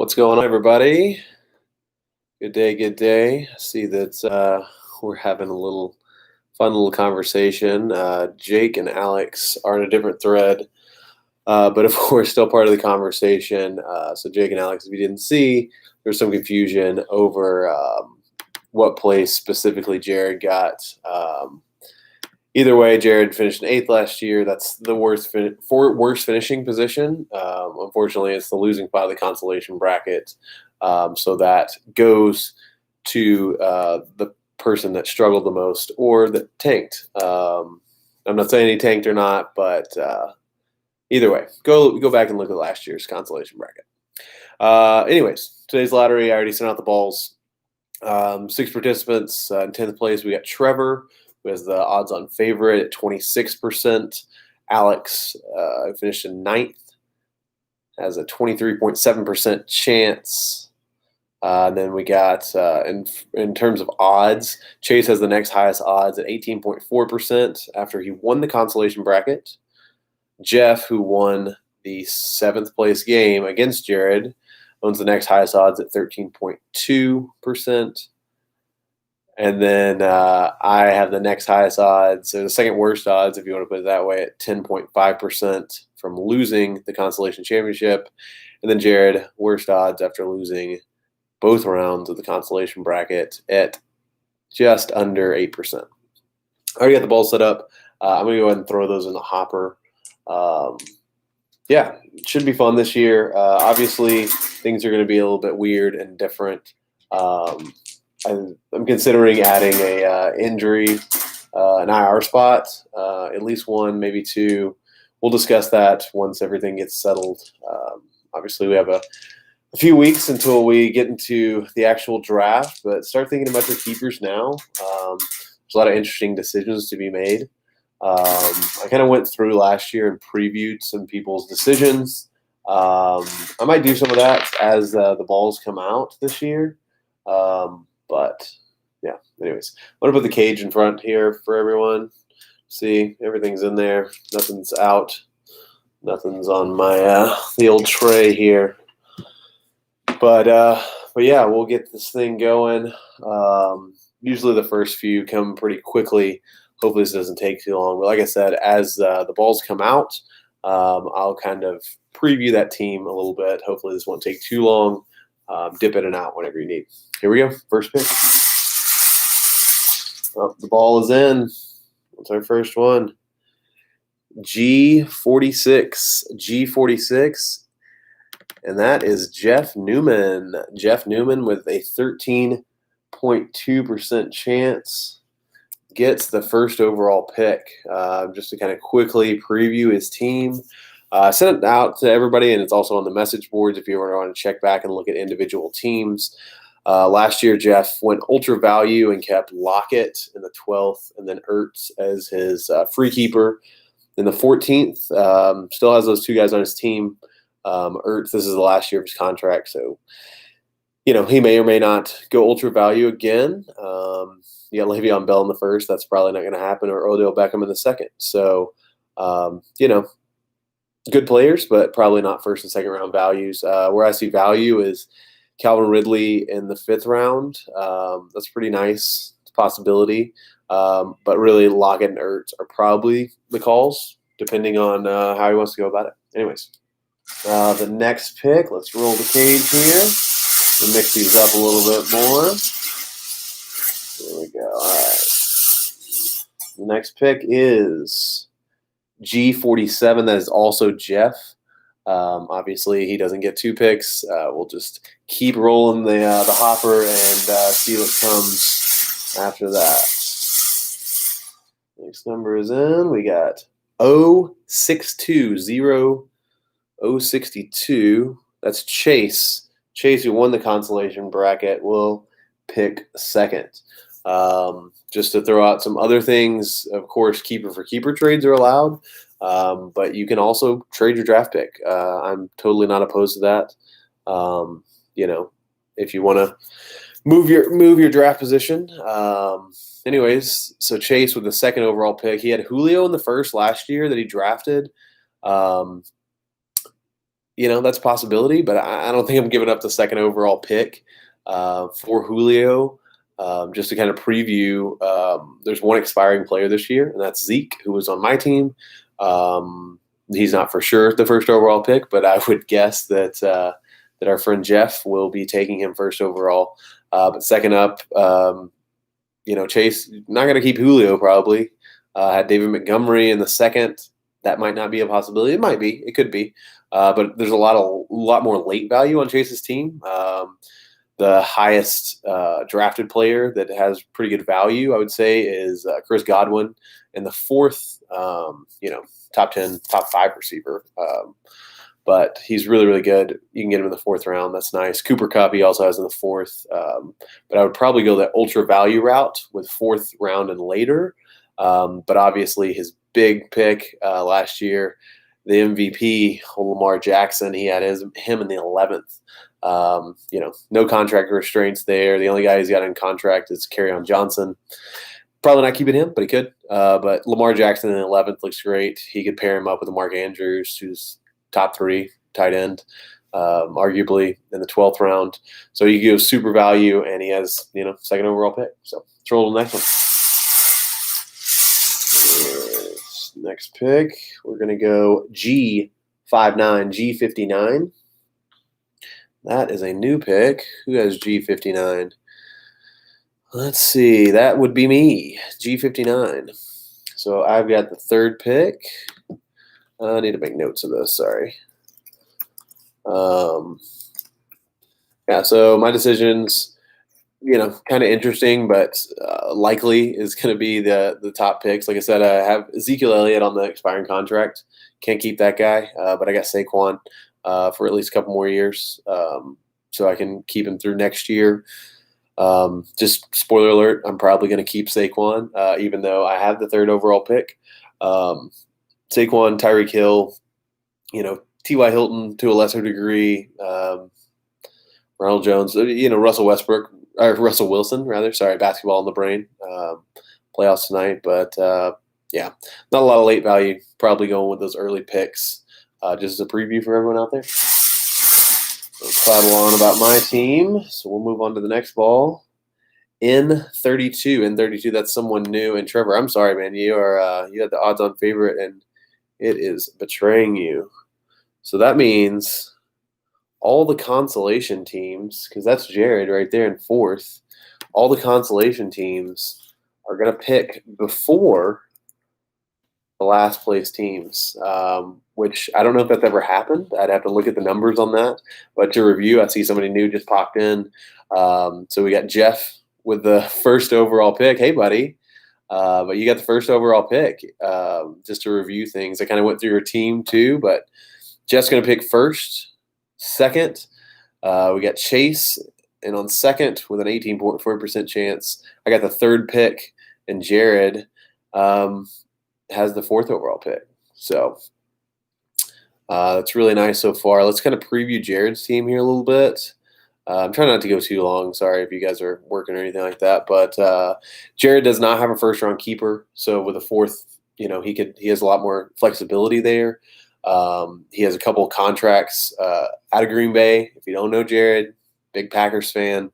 What's going on, everybody? Good day, good day. I see that we're having a fun little conversation. Jake and Alex are in a different thread, but of course, still part of the conversation. So, Jake and Alex, if you didn't see, there's some confusion over what place specifically Jarrod got. Either way, Jarrod finished in 8th last year. That's the worst finishing position. Unfortunately, it's the losing spot of the consolation bracket. So that goes to the person that struggled the most or that tanked. I'm not saying he tanked or not, but either way, go back and look at last year's consolation bracket. Anyways, today's lottery, I already sent out the balls. 6 participants. In 10th place, we got Trevor, who has the odds-on favorite at 26%. Alex finished in 9th, has a 23.7% chance. Then we got, in terms of odds, Chase has the next highest odds at 18.4% after he won the consolation bracket. Jeff, who won the 7th place game against Jarrod, owns the next highest odds at 13.2%. And then I have the next highest odds, or the second worst odds, if you want to put it that way, at 10.5% from losing the Consolation Championship. And then Jarrod, worst odds after losing both rounds of the Consolation Bracket at just under 8%. I already got the ball set up. I'm going to go ahead and throw those in the hopper. Yeah, it should be fun this year. Obviously, things are going to be a little bit weird and different. I'm considering adding a injury, an IR spot, at least one, maybe two. We'll discuss that once everything gets settled. Obviously, we have a few weeks until we get into the actual draft, but start thinking about your keepers now. There's a lot of interesting decisions to be made. I kind of went through last year and previewed some people's decisions. I might do some of that as the balls come out this year. But yeah, anyways, I'm going to put the cage in front here for everyone. See, everything's in there. Nothing's out. Nothing's on my the old tray here. But yeah, we'll get this thing going. Usually the first few come pretty quickly. Hopefully this doesn't take too long. But like I said, as the balls come out, I'll kind of preview that team a little bit. Hopefully this won't take too long. Dip in and out whenever you need. Here we go. First pick. Oh, the ball is in. What's our first one? G46. And that is Jeff Newman. Jeff Newman with a 13.2% chance gets the first overall pick. Just to kind of quickly preview his team. I sent it out to everybody, and it's also on the message boards if you want to check back and look at individual teams. Last year, Jeff went ultra value and kept Lockett in the 12th, and then Ertz as his free keeper in the 14th. Still has those two guys on his team. Ertz, this is the last year of his contract, so he may or may not go ultra value again. You got Le'Veon Bell in the first. That's probably not going to happen, or Odell Beckham in the second. So, good players, but probably not first and second round values. Where I see value is Calvin Ridley in the 5th round. That's pretty nice. It's a possibility. But really, Lockett and Ertz are probably the calls, depending on how he wants to go about it. Anyways, the next pick, let's roll the cage here. We'll mix these up a little bit more. There we go. All right. The next pick is G47. That is also Jeff. Obviously, he doesn't get 2 picks. We'll just keep rolling the hopper and see what comes after that. Next number is in. We got 062. That's Chase. Chase, who won the consolation bracket, will pick second. Just to throw out some other things, of course, keeper for keeper trades are allowed, but you can also trade your draft pick. I'm totally not opposed to that. If you want to move your draft position. Anyways, so Chase with the 2nd overall pick, he had Julio in the 1st last year that he drafted. that's a possibility, but I don't think I'm giving up the second overall pick for Julio. Just to kind of preview, there's one expiring player this year, and that's Zeke, who was on my team. He's not for sure the first overall pick, but I would guess that our friend Jeff will be taking him first overall. But second up, Chase not going to keep Julio probably. Had David Montgomery in the second. That might not be a possibility. It might be. It could be. But there's a lot more late value on Chase's team. The highest drafted player that has pretty good value, I would say, is Chris Godwin, and the fourth, top 10, top 5 receiver. But he's really, really good. You can get him in the fourth round. That's nice. Cooper Kupp, he also has in the fourth. But I would probably go that ultra value route with fourth round and later. But obviously his big pick last year, the MVP, Lamar Jackson, he had him in the 11th. No contract restraints there. The only guy he's got in contract is Kerryon Johnson. Probably not keeping him, but he could. But Lamar Jackson in the 11th looks great. He could pair him up with Mark Andrews, who's top 3 tight end, arguably in the 12th round. So you go super value, and he has, second overall pick. So let's roll to the next one. Next pick, we're going to go G59, G59. That is a new pick. Who has G59? Let's see. That would be me, G59. So I've got the third pick. I need to make notes of this. Sorry. So my decisions, kind of interesting, but likely is going to be the top picks. Like I said, I have Ezekiel Elliott on the expiring contract. Can't keep that guy, but I got Saquon for at least a couple more years, so I can keep him through next year. Just spoiler alert, I'm probably going to keep Saquon, even though I have the third overall pick. Saquon, Tyreek Hill, T.Y. Hilton to a lesser degree, Ronald Jones, Russell Wilson, rather. Sorry, basketball in the brain. Playoffs tonight, but not a lot of late value. Probably going with those early picks. Just as a preview for everyone out there. I'll prattle on about my team, so we'll move on to the next ball. N32, that's someone new. And Trevor, I'm sorry, man, you had the odds-on favorite, and it is betraying you. So that means all the consolation teams, because that's Jarrod right there in fourth, all the consolation teams are going to pick before the last place teams, which I don't know if that's ever happened. I'd have to look at the numbers on that. But to review, I see somebody new just popped in. So we got Jeff with the first overall pick. Hey, buddy. But you got the first overall pick. Just to review things, I kind of went through your team too, but Jeff's going to pick first. Second, we got Chase, and on second with an 18.4% chance, I got the third pick, and Jarrod has the fourth overall pick. So that's really nice so far. Let's kind of preview Jarrod's team here a little bit. I'm trying not to go too long. Sorry if you guys are working or anything like that. But Jarrod does not have a first-round keeper, so with a fourth, he has a lot more flexibility there. He has a couple of contracts out of Green Bay. If you don't know Jarrod, big Packers fan.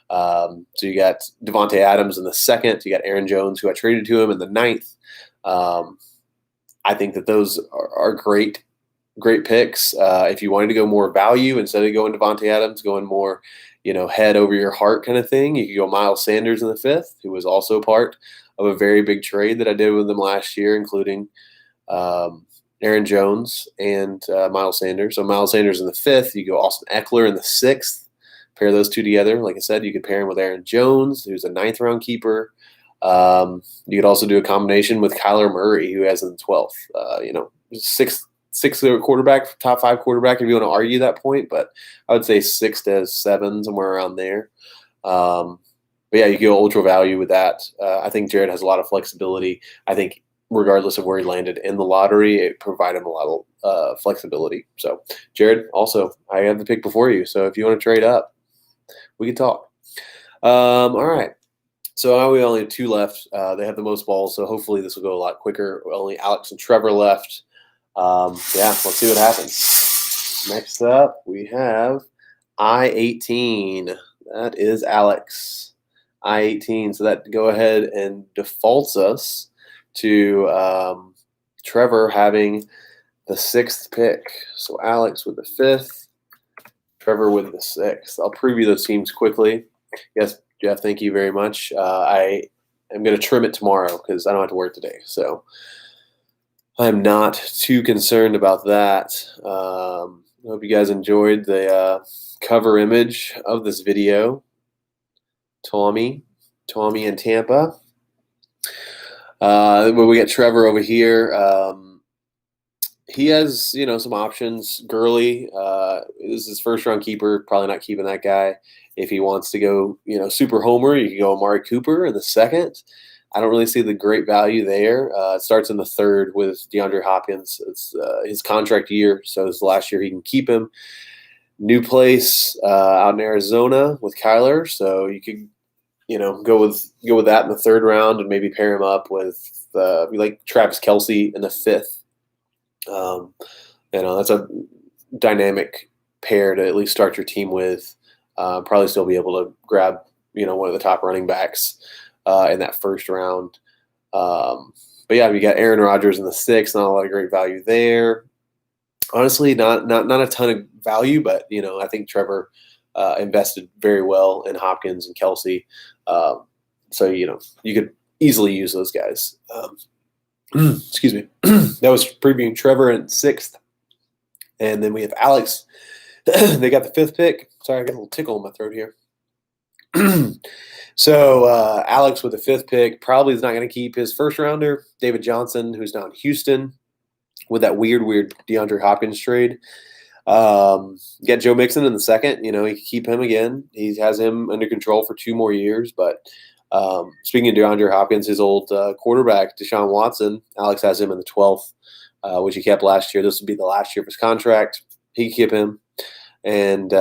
So you got Devontae Adams in the second. You got Aaron Jones, who I traded to him in the 9th. I think that those are great picks. If you wanted to go more value instead of going Devontae Adams, going more, head over your heart kind of thing, you could go Miles Sanders in the 5th, who was also part of a very big trade that I did with him last year, including Aaron Jones and Miles Sanders. So Miles Sanders in the 5th. You go Austin Eckler in the 6th. Pair those two together. Like I said, you could pair him with Aaron Jones, who's a 9th-round keeper. You could also do a combination with Kyler Murray, who has in the 12th. Sixth quarterback, top 5 quarterback, if you want to argue that point. But I would say 6 to 7, somewhere around there. But yeah, you go ultra value with that. I think Jarrod has a lot of flexibility. I think regardless of where he landed in the lottery, it provided him a lot of flexibility. So, Jarrod, also, I have the pick before you. So if you want to trade up, we can talk. All right. So now we only have 2 left. They have the most balls, so hopefully this will go a lot quicker. Only Alex and Trevor left. Let's see what happens. Next up, we have I-18. That is Alex. I-18. So that go ahead and defaults us to Trevor having the 6th pick. So Alex with the 5th, Trevor with the 6th. I'll preview those teams quickly. Yes, Jeff, thank you very much. I am going to trim it tomorrow because I don't have to work today. So I'm not too concerned about that. I hope you guys enjoyed the cover image of this video. Tommy in Tampa. But we got Trevor over here. He has, some options. Gurley is his first-round keeper. Probably not keeping that guy. If he wants to go, super homer, you can go Amari Cooper in the 2nd. I don't really see the great value there. It starts in the 3rd with DeAndre Hopkins. It's his contract year, so it's the last year he can keep him. New place out in Arizona with Kyler, so you could, go with that in the 3rd round and maybe pair him up with like Travis Kelce in the 5th. That's a dynamic pair to at least start your team with. Probably still be able to grab, one of the top running backs in that 1st round. But yeah, we got Aaron Rodgers in the 6th. Not a lot of great value there. Honestly, not a ton of value, but I think Trevor invested very well in Hopkins and Kelce. So you could easily use those guys. Excuse me. That was previewing Trevor in 6th. And then we have Alex. They got the 5th pick. Sorry, I got a little tickle in my throat here. So Alex with the 5th pick probably is not going to keep his 1st rounder, David Johnson, who's now in Houston with that weird DeAndre Hopkins trade. Get Joe Mixon in the 2nd. He can keep him again. He has him under control for 2 more years. But speaking of DeAndre Hopkins, his old quarterback, Deshaun Watson, Alex has him in the 12th, which he kept last year. This would be the last year of his contract. He can keep him. And,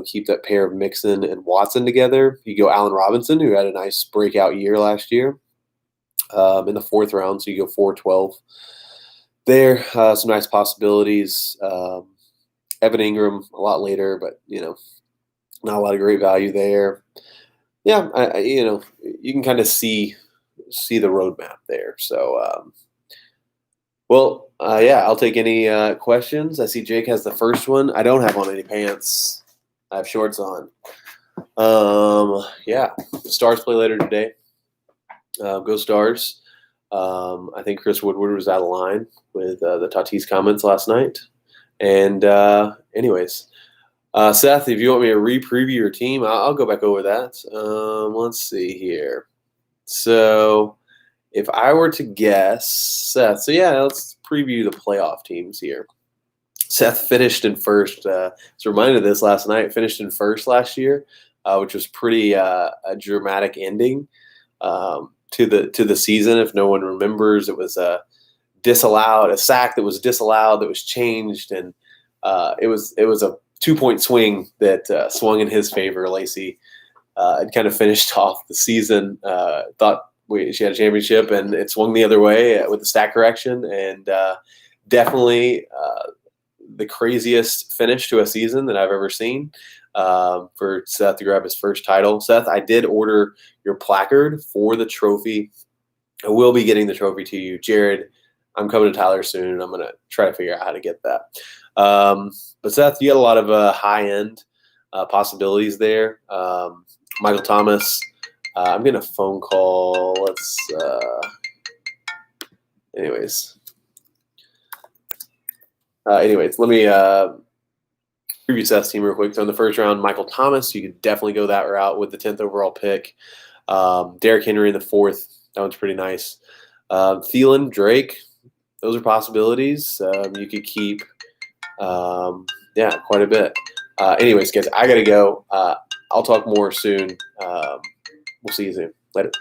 keep that pair of Mixon and Watson together. You go Allen Robinson, who had a nice breakout year last year in the 4th round. So you go 4-12 there. Some nice possibilities. Evan Ingram a lot later, but, not a lot of great value there. Yeah, you can kind of see the roadmap there. So, I'll take any questions. I see Jake has the first one. I don't have on any pants. I have shorts on. Stars play later today. Go Stars. I think Chris Woodward was out of line with the Tatis comments last night. And anyways, Seth, if you want me to re-preview your team, I'll go back over that. Let's see here. So if I were to guess, Seth, let's preview the playoff teams here. Seth finished in 1st. Was reminded of this last night. Finished in 1st last year, which was pretty a dramatic ending to the season. If no one remembers, it was a sack that was disallowed, that was changed, and it was a 2-point swing that swung in his favor. Lacey had kind of finished off the season. Thought she had a championship, and it swung the other way with the stack correction, and definitely the craziest finish to a season that I've ever seen for Seth to grab his 1st title. Seth, I did order your placard for the trophy. I will be getting the trophy to you. Jarrod, I'm coming to Tyler soon, and I'm going to try to figure out how to get that. But Seth, you got a lot of high-end possibilities there. Michael Thomas. I'm getting a phone call. Anyways, let me preview Seth's team real quick. So in the 1st round, Michael Thomas, you could definitely go that route with the 10th overall pick. Derrick Henry in the 4th. That one's pretty nice. Thielen, Drake, those are possibilities. You could keep, quite a bit. Anyways, guys, I got to go. I'll talk more soon. We'll see you soon. Later.